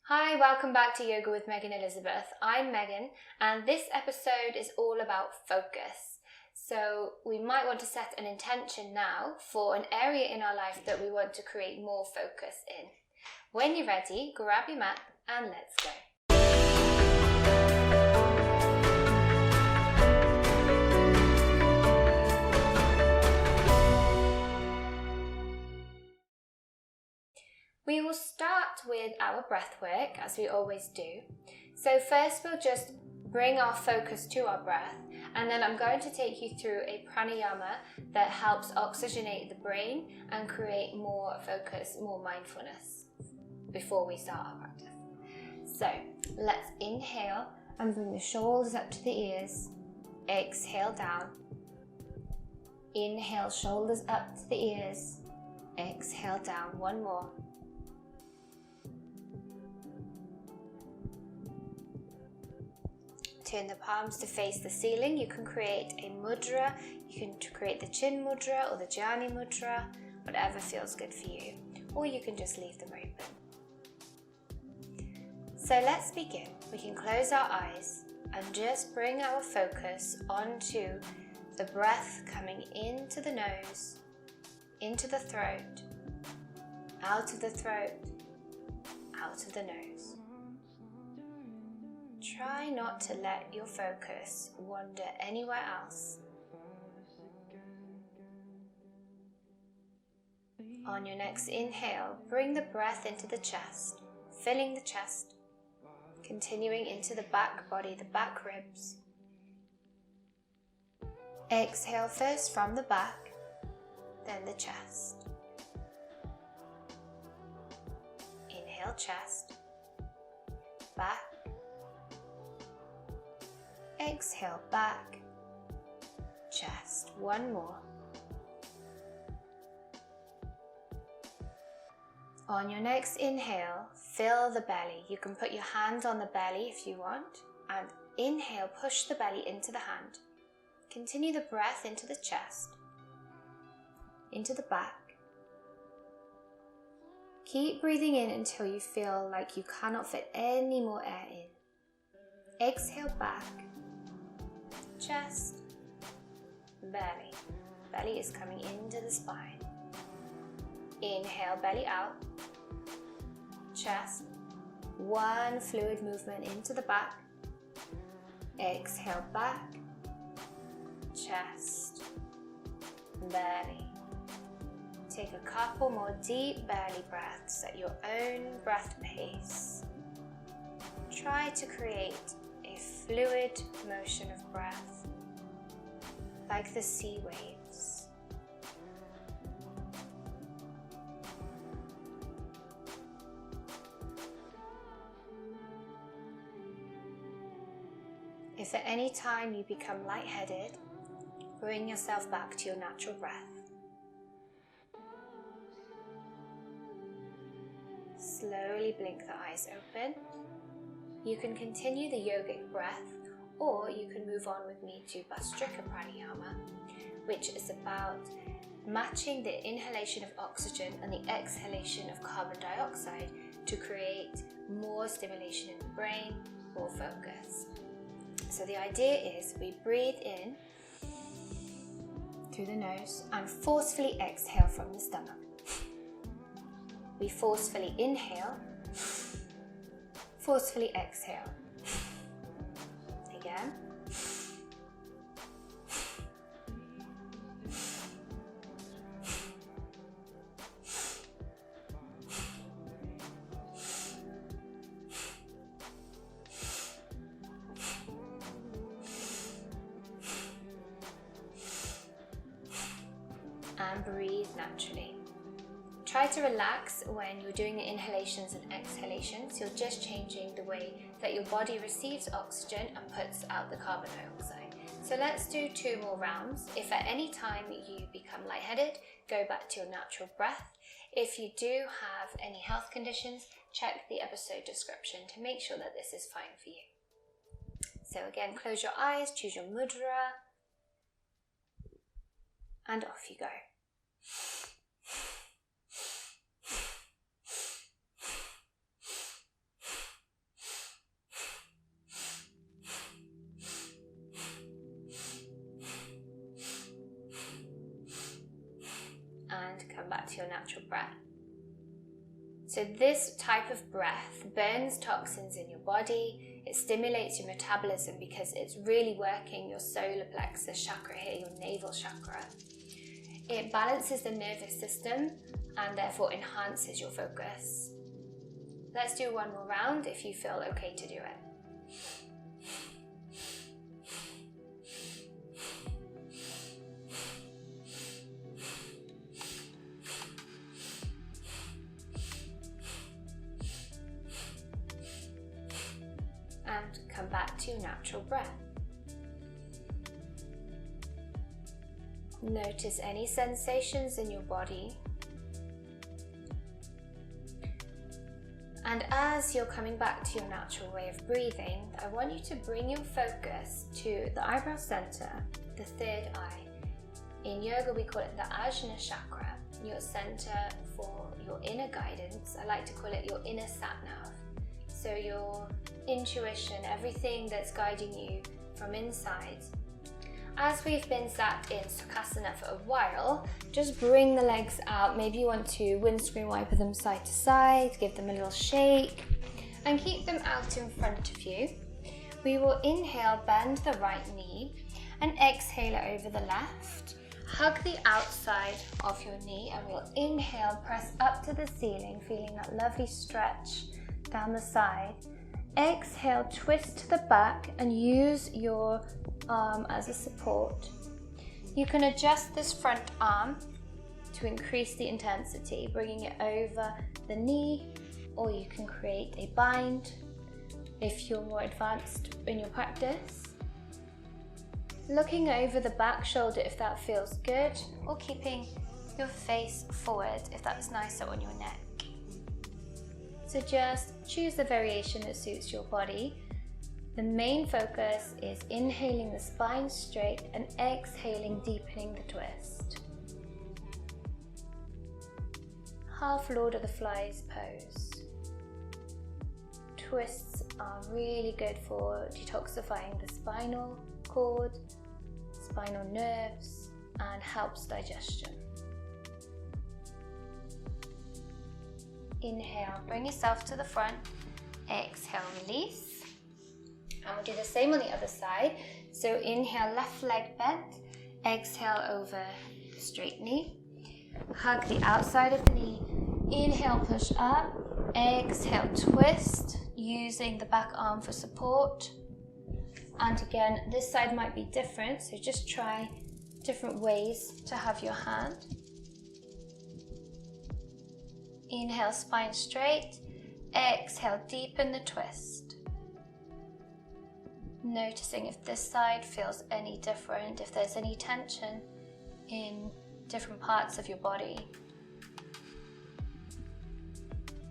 Hi, welcome back to Yoga with Megan Elizabeth. I'm Megan, and this episode is all about focus. So we might want to set an intention now for an area in our life that we want to create more focus in. When you're ready, grab your mat and let's go. We will start with our breath work, as we always do. So first we'll just bring our focus to our breath, and then I'm going to take you through a pranayama that helps oxygenate the brain and create more focus, more mindfulness before we start our practice. So let's inhale and bring the shoulders up to the ears. Exhale down. Inhale, shoulders up to the ears. Exhale down. One more. Turn the palms to face the ceiling. You can create a mudra, you can create the chin mudra or the jhani mudra, whatever feels good for you, or you can just leave them open. So let's begin. We can close our eyes and just bring our focus onto the breath coming into the nose, into the throat, out of the throat, out of the nose. Try not to let your focus wander anywhere else. On your next inhale, bring the breath into the chest, filling the chest, continuing into the back body, the back ribs. Exhale first from the back, then the chest. Inhale, chest, back. Exhale, back, chest. One more. On your next inhale, fill the belly. You can put your hand on the belly if you want, and inhale, push the belly into the hand. Continue the breath into the chest, into the back. Keep breathing in until you feel like you cannot fit any more air in. Exhale, back. Chest, belly. Belly is coming into the spine. Inhale, belly out. Chest. One fluid movement into the back. Exhale, back. Chest, belly. Take a couple more deep belly breaths at your own breath pace. Try to create a fluid motion of breath, like the sea waves. If at any time you become lightheaded, bring yourself back to your natural breath. Slowly blink the eyes open. You can continue the yogic breath, or you can move on with me to Bhastrika Pranayama, which is about matching the inhalation of oxygen and the exhalation of carbon dioxide to create more stimulation in the brain, more focus. So the idea is we breathe in through the nose and forcefully exhale from the stomach. We forcefully inhale, forcefully exhale. Again. And breathe naturally. Try to relax when you're doing the inhalations and exhalations. You're just changing the way that your body receives oxygen and puts out the carbon dioxide. So let's do 2 more rounds. If at any time you become lightheaded, go back to your natural breath. If you do have any health conditions, check the episode description to make sure that this is fine for you. So again, close your eyes, choose your mudra, and off you go. breath. So this type of breath burns toxins in your body. It stimulates your metabolism because it's really working your solar plexus chakra here, your navel chakra. It balances the nervous system and therefore enhances your focus. Let's do one more round if you feel okay to do it. And come back to your natural breath. Notice any sensations in your body. And as you're coming back to your natural way of breathing, I want you to bring your focus to the eyebrow center, the third eye. In yoga, we call it the ajna chakra, your center for your inner guidance. I like to call it your inner sat-nav. So your intuition, everything that's guiding you from inside. As we've been sat in Sukhasana for a while, just bring the legs out. Maybe you want to windscreen wiper them side to side, give them a little shake, and keep them out in front of you. We will inhale, bend the right knee, and exhale it over the left. Hug the outside of your knee, and we'll inhale, press up to the ceiling, feeling that lovely stretch down the side. Exhale, twist to the back and use your arm as a support. You can adjust this front arm to increase the intensity, bringing it over the knee, or you can create a bind if you're more advanced in your practice. Looking over the back shoulder if that feels good, or keeping your face forward if that's nicer on your neck. So just choose the variation that suits your body. The main focus is inhaling the spine straight and exhaling, deepening the twist. Half Lord of the Flies pose. Twists are really good for detoxifying the spinal cord, spinal nerves, and helps digestion. Inhale, bring yourself to the front. Exhale, release. And we'll do the same on the other side. So inhale, left leg bent. Exhale over straight knee. Hug the outside of the knee. Inhale, push up. Exhale, twist, using the back arm for support. And again, this side might be different, so just try different ways to have your hand. Inhale, spine straight. Exhale, deepen the twist. Noticing if this side feels any different, if there's any tension in different parts of your body.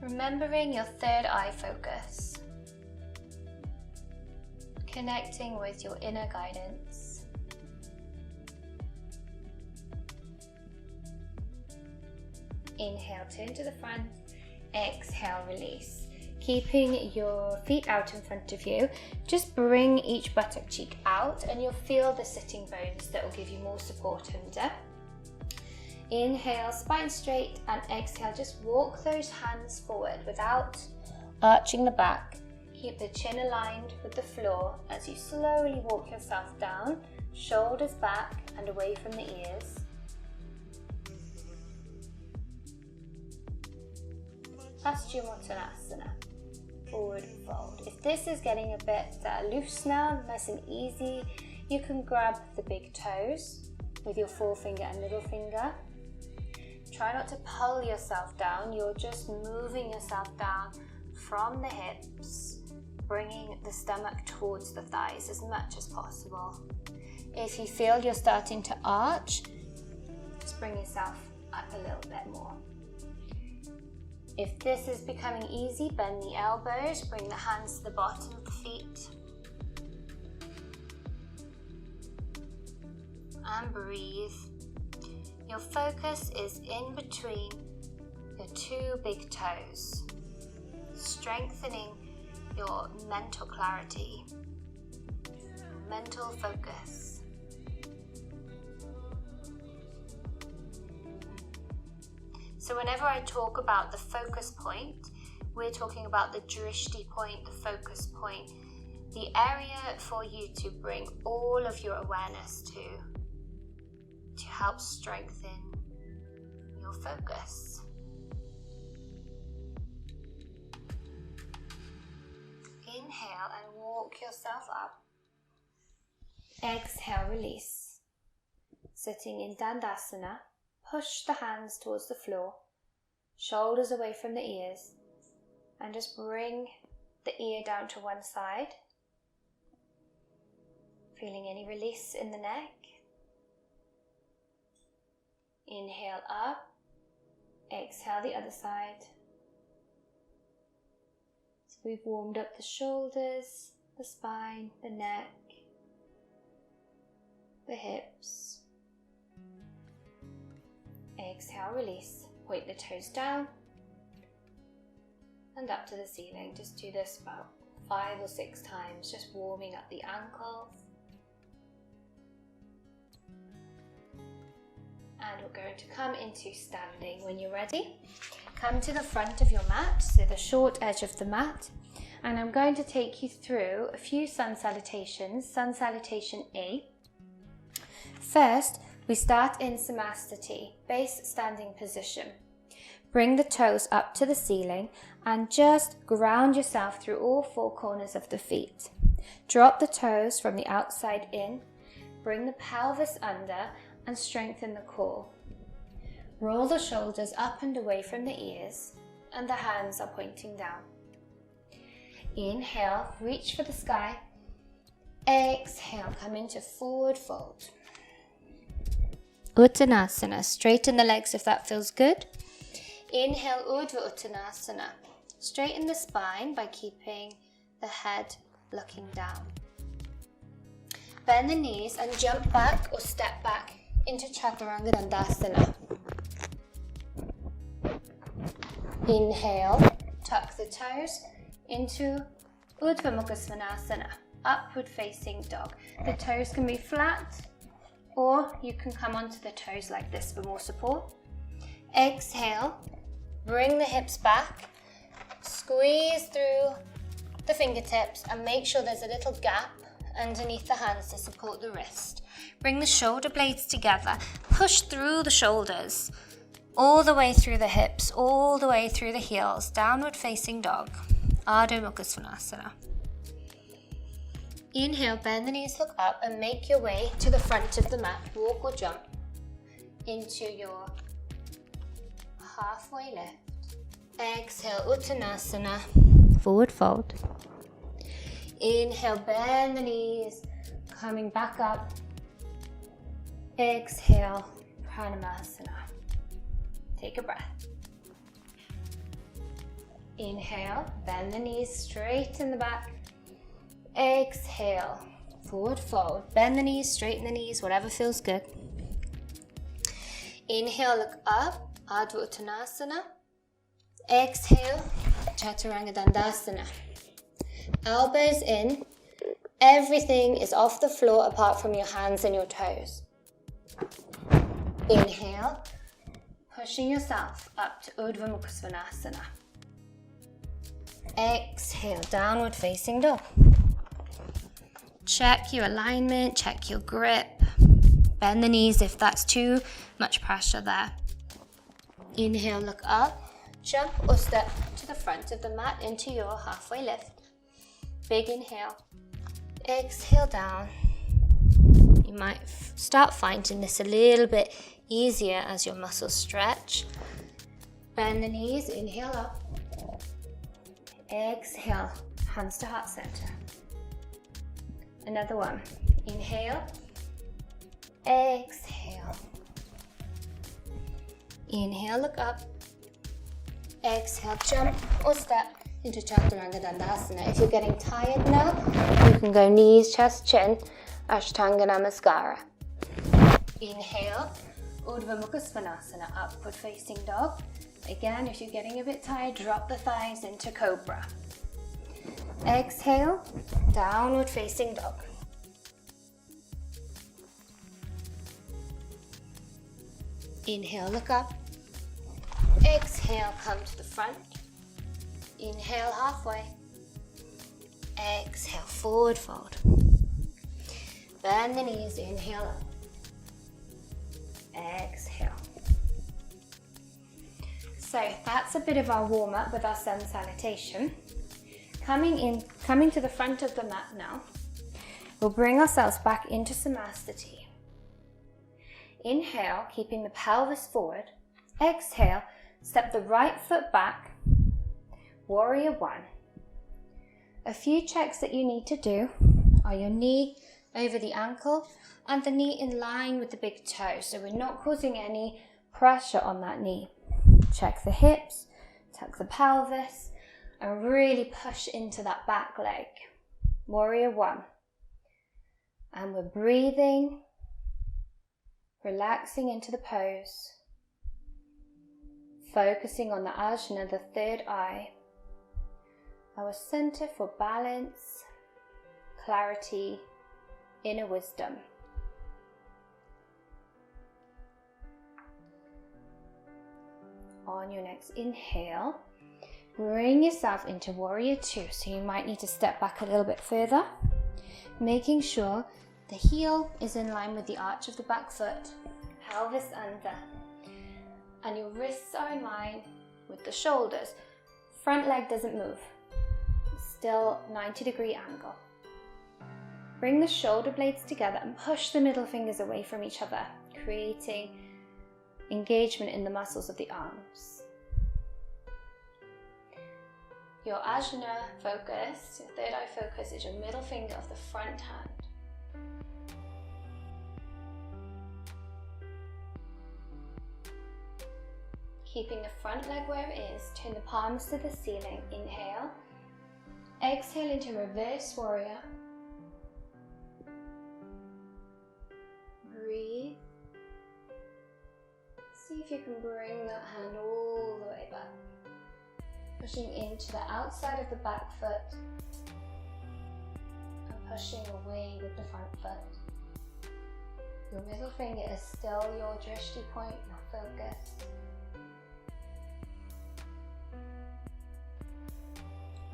Remembering your third eye focus. Connecting with your inner guidance. Inhale, turn to the front. Exhale, release. Keeping your feet out in front of you, just bring each buttock cheek out and you'll feel the sitting bones that will give you more support under. Inhale, spine straight, and exhale, just walk those hands forward without arching the back. Keep the chin aligned with the floor as you slowly walk yourself down, shoulders back and away from the ears. Paschimottanasana, forward fold. If this is getting a bit loose now, nice and easy, you can grab the big toes with your forefinger and middle finger. Try not to pull yourself down, you're just moving yourself down from the hips, bringing the stomach towards the thighs as much as possible. If you feel you're starting to arch, just bring yourself up a little bit more. If this is becoming easy, bend the elbows, bring the hands to the bottom of the feet. And breathe. Your focus is in between your two big toes, strengthening your mental clarity, mental focus. So whenever I talk about the focus point, we're talking about the drishti point, the focus point, the area for you to bring all of your awareness to help strengthen your focus. Inhale and walk yourself up. Exhale, release. Sitting in Dandasana, push the hands towards the floor, shoulders away from the ears, and just bring the ear down to one side. Feeling any release in the neck. Inhale up, exhale the other side. So we've warmed up the shoulders, the spine, the neck, the hips. Exhale, release. Point the toes down and up to the ceiling. Just do this about 5 or 6 times, just warming up the ankles. And we're going to come into standing. When you're ready, come to the front of your mat, so the short edge of the mat, and I'm going to take you through a few sun salutations. Sun salutation A. First, we start in Samastati, base standing position. Bring the toes up to the ceiling and just ground yourself through all 4 corners of the feet. Drop the toes from the outside in, bring the pelvis under and strengthen the core. Roll the shoulders up and away from the ears and the hands are pointing down. Inhale, reach for the sky. Exhale, come into forward fold. Uttanasana, straighten the legs if that feels good. Inhale, Urdhva Uttanasana. Straighten the spine by keeping the head looking down. Bend the knees and jump back or step back into Chaturanga Dandasana. Inhale, tuck the toes into Urdhva Mukha Svanasana, upward facing dog. The toes can be flat or you can come onto the toes like this for more support. Exhale, bring the hips back, squeeze through the fingertips and make sure there's a little gap underneath the hands to support the wrist. Bring the shoulder blades together, push through the shoulders, all the way through the hips, all the way through the heels, downward facing dog, Ardha Mukha Svanasana. Inhale, bend the knees, look up and make your way to the front of the mat, walk or jump into your halfway lift. Exhale, Uttanasana, forward fold. Inhale, bend the knees, coming back up. Exhale, Pranamasana. Take a breath. Inhale, bend the knees, straighten the back. Exhale, forward fold. Bend the knees, straighten the knees, whatever feels good. Inhale, look up, Ardha Uttanasana. Exhale, Chaturanga Dandasana. Elbows in. Everything is off the floor apart from your hands and your toes. Inhale, pushing yourself up to Urdhva Mukha Svanasana. Exhale, downward facing dog. Check your alignment, check your grip. Bend the knees if that's too much pressure there. Inhale, look up, jump or step to the front of the mat into your halfway lift. Big inhale. Exhale down. You might start finding this a little bit easier as your muscles stretch. Bend the knees, inhale up. Exhale, hands to heart center. Another one. Inhale. Exhale. Inhale, look up. Exhale, jump or step into Chaturanga Dandasana. If you're getting tired now, you can go knees, chest, chin, Ashtanga Namaskara. Inhale, Urdhva Mukha Svanasana, upward facing dog. Again, if you're getting a bit tired, drop the thighs into Cobra. Exhale, downward facing dog. Inhale, look up. Exhale, come to the front. Inhale halfway. Exhale, forward fold. Bend the knees, inhale up. Exhale. So that's a bit of our warm up with our sun salutation. Coming to the front of the mat now, we'll bring ourselves back into Samastiti. Inhale, keeping the pelvis forward. Exhale, step the right foot back. Warrior one. A few checks that you need to do are your knee over the ankle and the knee in line with the big toe, so we're not causing any pressure on that knee. Check the hips, tuck the pelvis, and really push into that back leg. Warrior one. And we're breathing, relaxing into the pose, focusing on the ajna, the third eye, our center for balance, clarity, inner wisdom. On your next inhale, bring yourself into warrior two. So you might need to step back a little bit further, making sure the heel is in line with the arch of the back foot, pelvis under, and your wrists are in line with the shoulders. Front leg doesn't move, still 90-degree angle. Bring the shoulder blades together and push the middle fingers away from each other, creating engagement in the muscles of the arms. Your ajna focus, your third eye focus, is your middle finger of the front hand. Keeping the front leg where it is, turn the palms to the ceiling. Inhale. Exhale into reverse warrior. Breathe. See if you can bring that hand all the way back. Pushing into the outside of the back foot and pushing away with the front foot. Your middle finger is still your drishti point, your focus.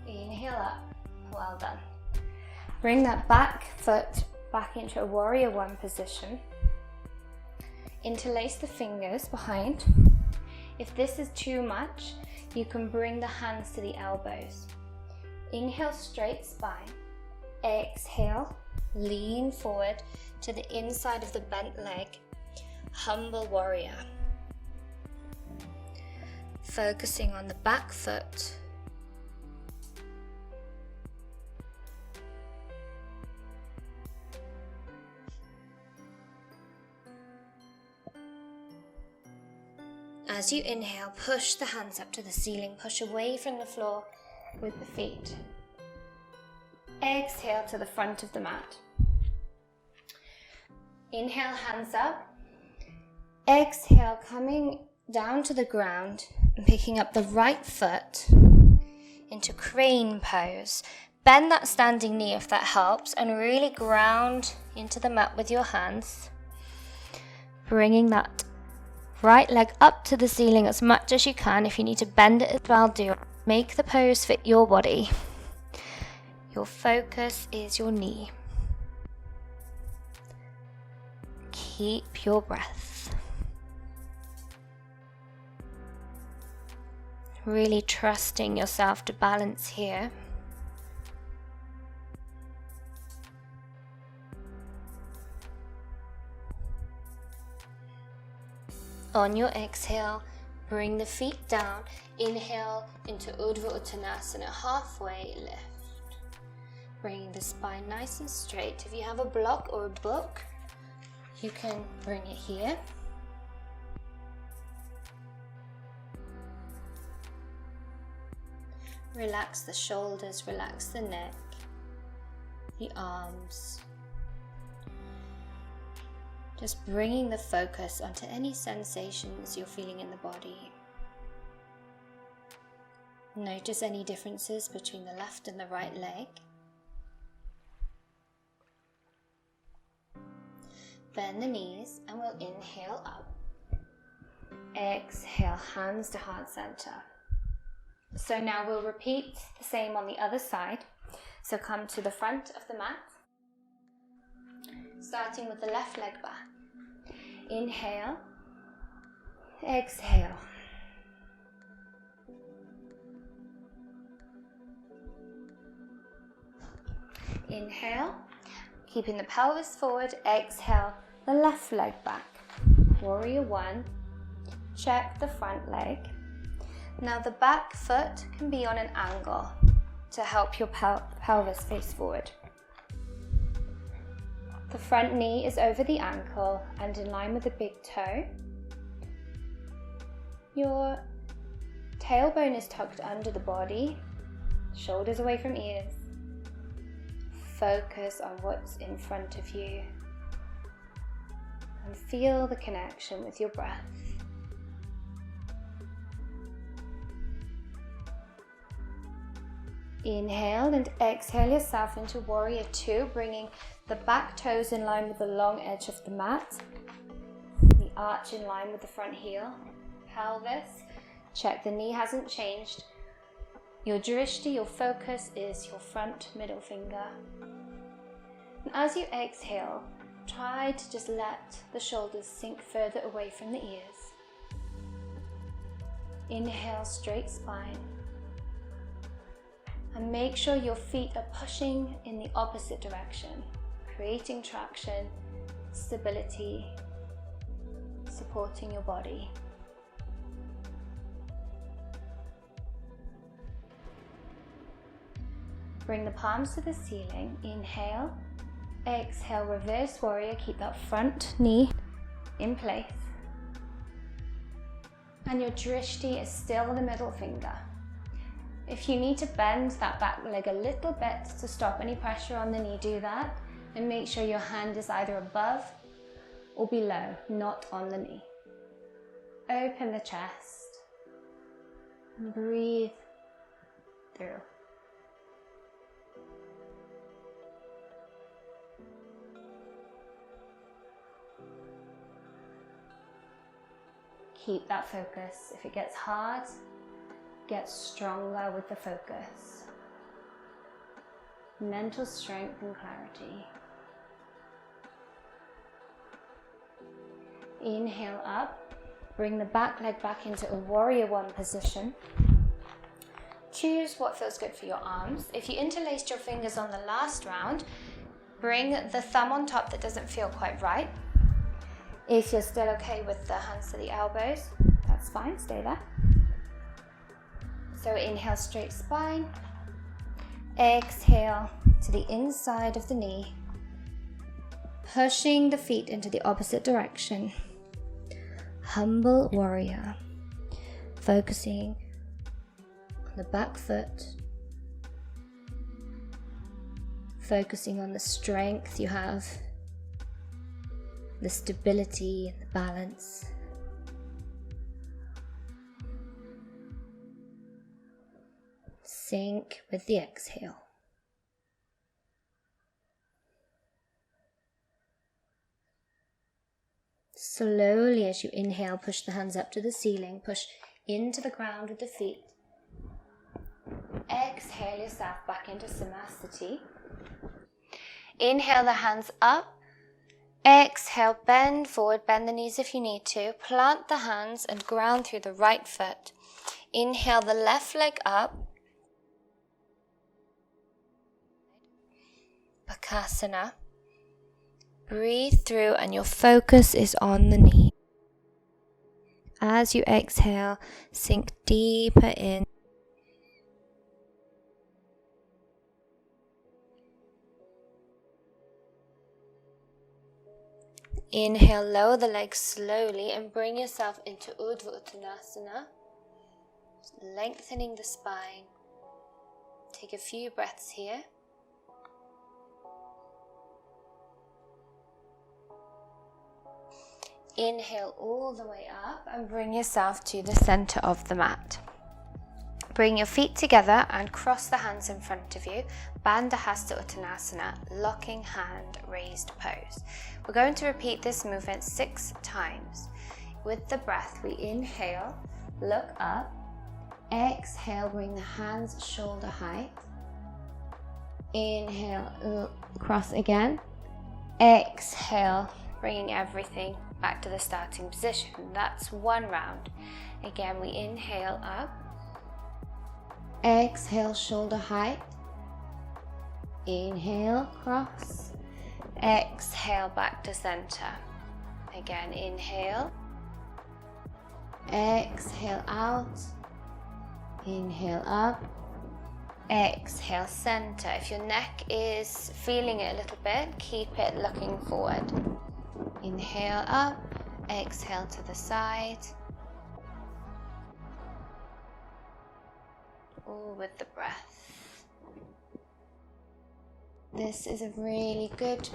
Inhale up, well done. Bring that back foot back into a warrior one position. Interlace the fingers behind. If this is too much, you can bring the hands to the elbows. Inhale, straight spine. Exhale, lean forward to the inside of the bent leg. Humble warrior. Focusing on the back foot. As you inhale, push the hands up to the ceiling, push away from the floor with the feet. Exhale to the front of the mat. Inhale, hands up. Exhale, coming down to the ground and picking up the right foot into crane pose. Bend that standing knee if that helps, and really ground into the mat with your hands. Bringing that right leg up to the ceiling as much as you can. If you need to bend it as well, do it. Make the pose fit your body. Your focus is your knee. Keep your breath. Really trusting yourself to balance here. On your exhale, bring the feet down. Inhale into Urdhva Uttanasana, halfway lift. Bringing the spine nice and straight. If you have a block or a book, you can bring it here. Relax the shoulders, relax the neck, the arms. Just bringing the focus onto any sensations you're feeling in the body. Notice any differences between the left and the right leg. Bend the knees and we'll inhale up. Exhale, hands to heart center. So now we'll repeat the same on the other side. So come to the front of the mat, starting with the left leg back. Inhale, exhale. Inhale, keeping the pelvis forward, exhale, the left leg back. Warrior one, check the front leg. Now the back foot can be on an angle to help your pelvis face forward. The front knee is over the ankle and in line with the big toe. Your tailbone is tucked under the body, shoulders away from ears. Focus on what's in front of you and feel the connection with your breath. Inhale and exhale yourself into warrior two, bringing the back toes in line with the long edge of the mat, the arch in line with the front heel, pelvis. Check the knee hasn't changed. Your drishti, your focus, is your front middle finger. And as you exhale, try to just let the shoulders sink further away from the ears. Inhale, straight spine. And make sure your feet are pushing in the opposite direction, creating traction, stability, supporting your body. Bring the palms to the ceiling. Inhale, exhale, reverse warrior. Keep that front knee in place. And your drishti is still the middle finger. If you need to bend that back leg a little bit to stop any pressure on the knee, do that. And make sure your hand is either above or below, not on the knee. Open the chest. And breathe through. Keep that focus. If it gets hard, get stronger with the focus. Mental strength and clarity. Inhale up. Bring the back leg back into a warrior one position. Choose what feels good for your arms. If you interlaced your fingers on the last round, bring the thumb on top that doesn't feel quite right. If you're still okay with the hands to the elbows, that's fine, stay there. So inhale, straight spine. Exhale to the inside of the knee. Pushing the feet into the opposite direction. Humble warrior. Focusing on the back foot. Focusing on the strength you have. The stability and the balance. Sink with the exhale. Slowly as you inhale, push the hands up to the ceiling, push into the ground with the feet. Exhale yourself back into Samasthiti. Inhale the hands up. Exhale, bend forward, bend the knees if you need to. Plant the hands and ground through the right foot. Inhale the left leg up. Bakasana. Breathe through and your focus is on the knee. As you exhale, sink deeper in. Inhale, lower the legs slowly and bring yourself into Urdhva Uttanasana, lengthening the spine. Take a few breaths here. Inhale all the way up and bring yourself to the center of the mat. Bring your feet together and cross the hands in front of you. Bandha Hasta Uttanasana, locking hand, raised pose. We're going to repeat this movement 6 times. with the breath, we inhale, look up. Exhale, bring the hands shoulder height. Inhale, cross again. Exhale, bringing everything back to the starting position. That's one round. Again, we inhale up. Exhale, shoulder height. Inhale, cross. Exhale, back to center. Again, inhale. Exhale out. Inhale up. Exhale, center. If your neck is feeling it a little bit, keep it looking forward. Inhale up. Exhale to the side. All with the breath. This is a really good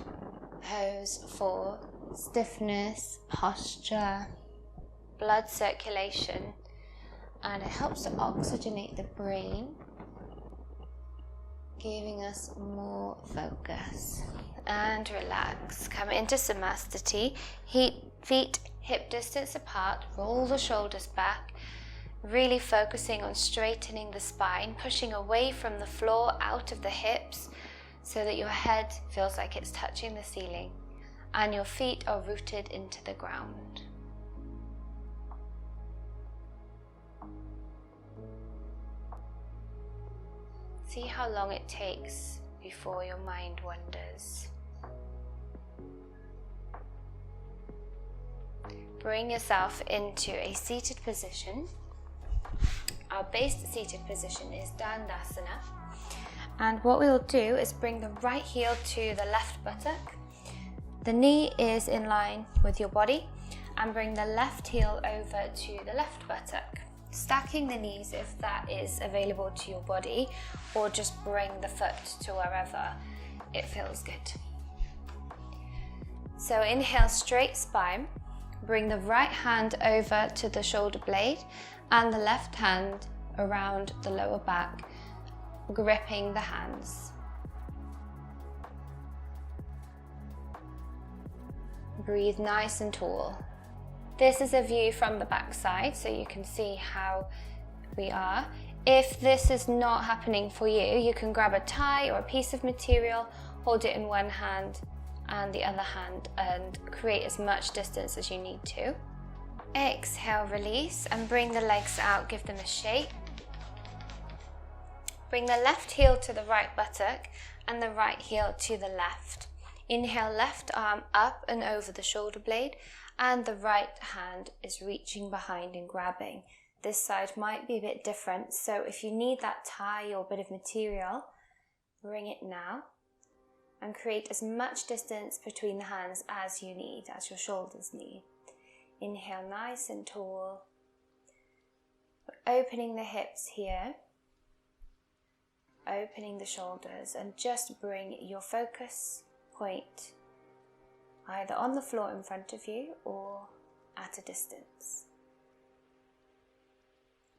pose for stiffness, posture, blood circulation, and it helps to oxygenate the brain, giving us more focus. And relax. Come into Samastiti. Feet hip distance apart. Roll the shoulders back. Really focusing on straightening the spine, pushing away from the floor, out of the hips, so that your head feels like it's touching the ceiling and your feet are rooted into the ground. See how long it takes before your mind wanders. Bring yourself into a seated position. Our base seated position is Dandasana. And what we'll do is bring the right heel to the left buttock. The knee is in line with your body, and bring the left heel over to the left buttock. Stacking the knees if that is available to your body, or just bring the foot to wherever it feels good. So inhale, straight spine. Bring the right hand over to the shoulder blade and the left hand around the lower back, gripping the hands. Breathe nice and tall. This is a view from the back side, so you can see how we are. If this is not happening for you, you can grab a tie or a piece of material, hold it in one hand and the other hand, and create as much distance as you need to. Exhale, release, and bring the legs out, give them a shake. Bring the left heel to the right buttock and the right heel to the left. Inhale, left arm up and over the shoulder blade, and the right hand is reaching behind and grabbing. This side might be a bit different, so if you need that tie or bit of material, bring it now and create as much distance between the hands as you need, as your shoulders need. Inhale, nice and tall. We're opening the hips here, opening the shoulders, and just bring your focus point either on the floor in front of you or at a distance.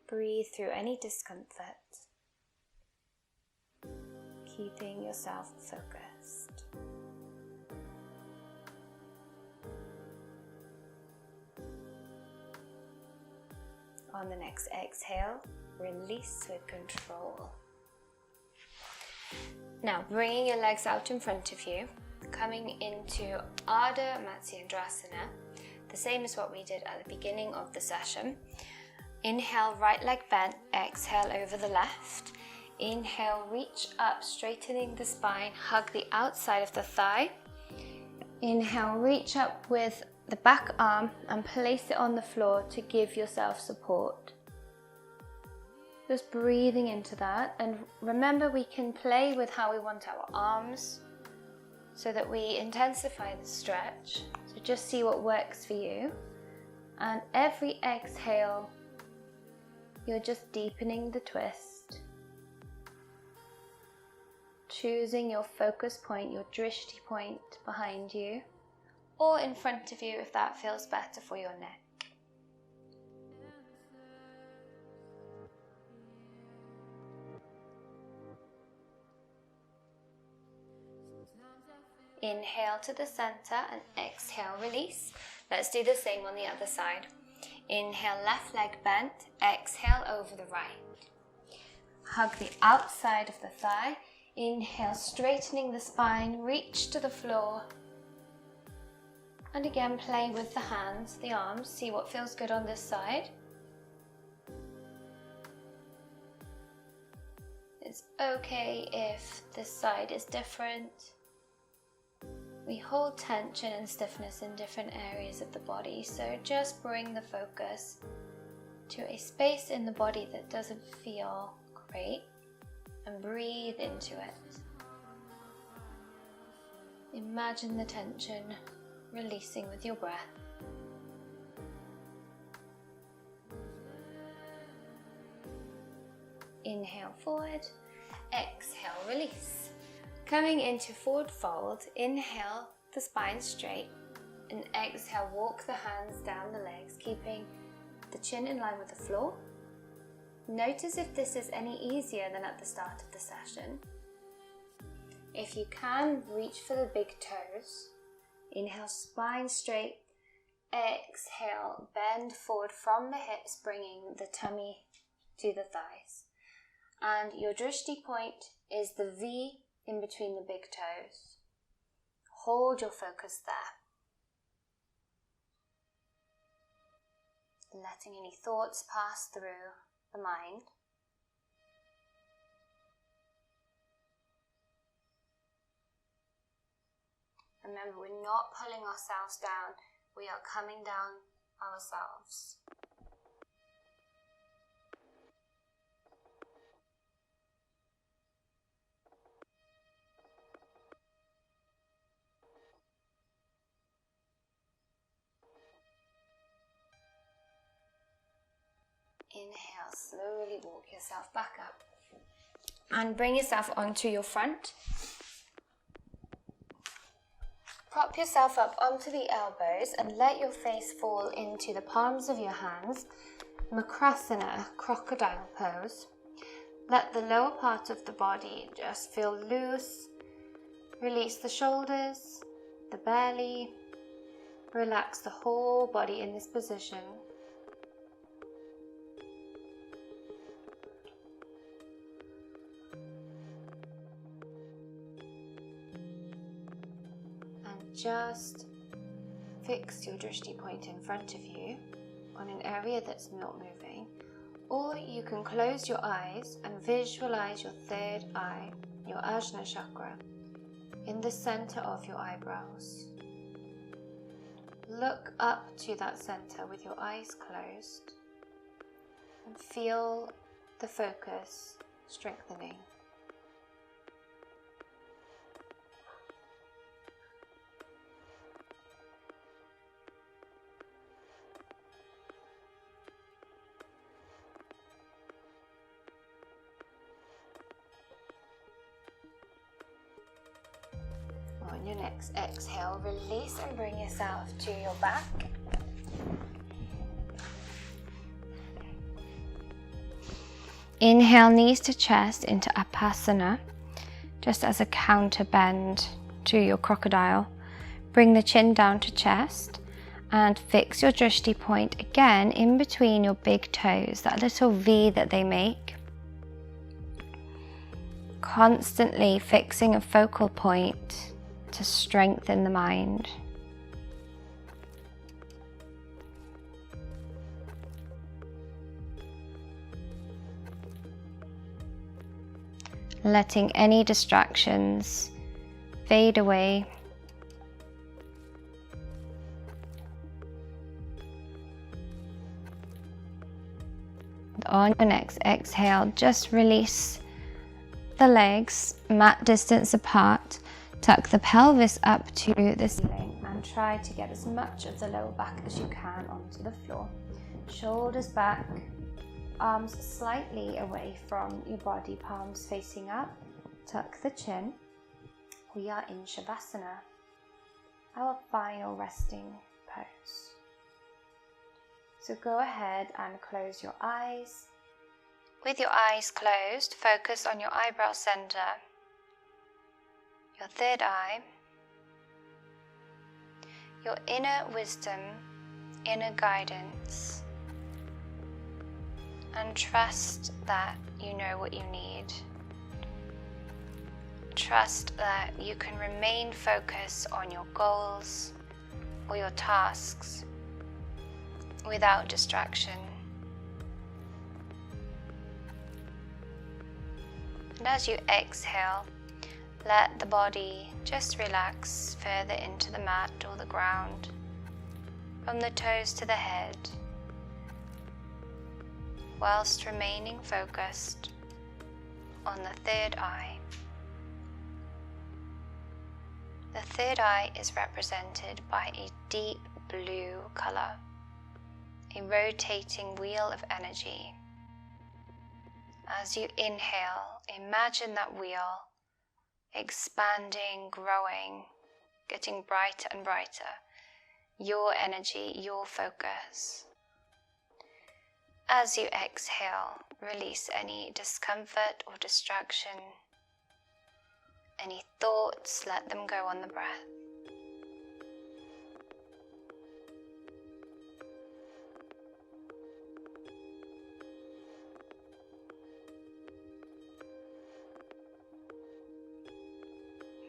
Breathe through any discomfort, keeping yourself focused. On the next exhale, release with control. Now, bringing your legs out in front of you, coming into Ardha Matsyendrasana, the same as what we did at the beginning of the session. Inhale, right leg bent, exhale over the left. Inhale, reach up, straightening the spine, hug the outside of the thigh. Inhale, reach up with the back arm and place it on the floor to give yourself support. Just breathing into that, and remember we can play with how we want our arms so that we intensify the stretch. So just see what works for you, and every exhale you're just deepening the twist, choosing your focus point, your drishti point behind you or in front of you if that feels better for your neck. Inhale to the center and exhale, release. Let's do the same on the other side. Inhale, left leg bent. Exhale, over the right. Hug the outside of the thigh. Inhale, straightening the spine, reach to the floor. And again, play with the hands, the arms, see what feels good on this side. It's okay if this side is different. We hold tension and stiffness in different areas of the body, so just bring the focus to a space in the body that doesn't feel great and breathe into it. Imagine the tension releasing with your breath. Inhale, forward. Exhale, release. Coming into forward fold, inhale, the spine straight, and exhale, walk the hands down the legs, keeping the chin in line with the floor. Notice if this is any easier than at the start of the session. If you can, reach for the big toes. Inhale, spine straight. Exhale, bend forward from the hips, bringing the tummy to the thighs. And your drishti point is the V in between the big toes. Hold your focus there. Letting any thoughts pass through the mind. Remember, we're not pulling ourselves down, we are coming down ourselves. Inhale, slowly walk yourself back up and bring yourself onto your front. Prop yourself up onto the elbows and let your face fall into the palms of your hands. Makrasana, crocodile pose. Let the lower part of the body just feel loose. Release the shoulders, the belly. Relax the whole body in this position. Just fix your drishti point in front of you on an area that's not moving, or you can close your eyes and visualize your third eye, your ajna chakra, in the center of your eyebrows. Look up to that center with your eyes closed and feel the focus strengthening. On your next exhale, release and bring yourself to your back. Inhale, knees to chest into apasana, just as a counter bend to your crocodile. Bring the chin down to chest and fix your drishti point again in between your big toes, that little V that they make. Constantly fixing a focal point to strengthen the mind. Letting any distractions fade away. And on your next exhale, just release the legs mat distance apart. Tuck the pelvis up to the ceiling and try to get as much of the lower back as you can onto the floor. Shoulders back, arms slightly away from your body, palms facing up. Tuck the chin. We are in Shavasana, our final resting pose. So go ahead and close your eyes. With your eyes closed, focus on your eyebrow center, your third eye, your inner wisdom, inner guidance, and trust that you know what you need. Trust that you can remain focused on your goals or your tasks without distraction. And as you exhale, let the body just relax further into the mat or the ground, from the toes to the head, whilst remaining focused on the third eye. The third eye is represented by a deep blue color, a rotating wheel of energy. As you inhale, imagine that wheel expanding, growing, getting brighter and brighter. Your energy, your focus. As you exhale, release any discomfort or distraction. Any thoughts, let them go on the breath.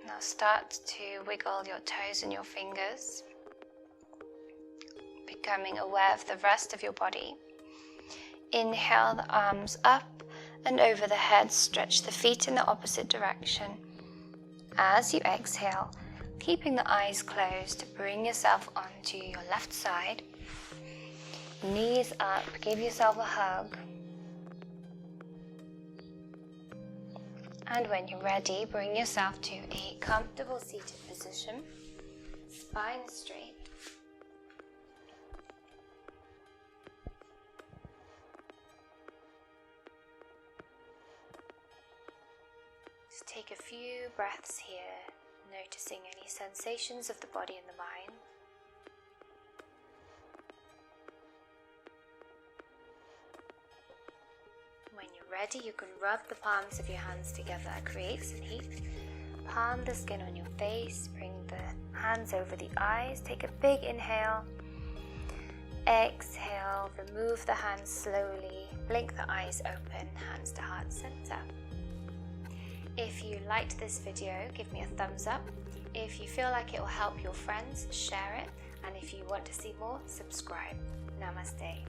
Now start to wiggle your toes and your fingers, becoming aware of the rest of your body. Inhale the arms up and over the head, stretch the feet in the opposite direction. As you exhale, keeping the eyes closed, bring yourself onto your left side. Knees up, give yourself a hug. And when you're ready, bring yourself to a comfortable seated position, spine straight. Just take a few breaths here, noticing any sensations of the body and the mind. When you're ready, you can rub the palms of your hands together, create some heat. Palm the skin on your face, bring the hands over the eyes, take a big inhale. Exhale, remove the hands slowly, blink the eyes open, hands to heart center. If you liked this video, give me a thumbs up. If you feel like it will help your friends, share it. And if you want to see more, subscribe. Namaste.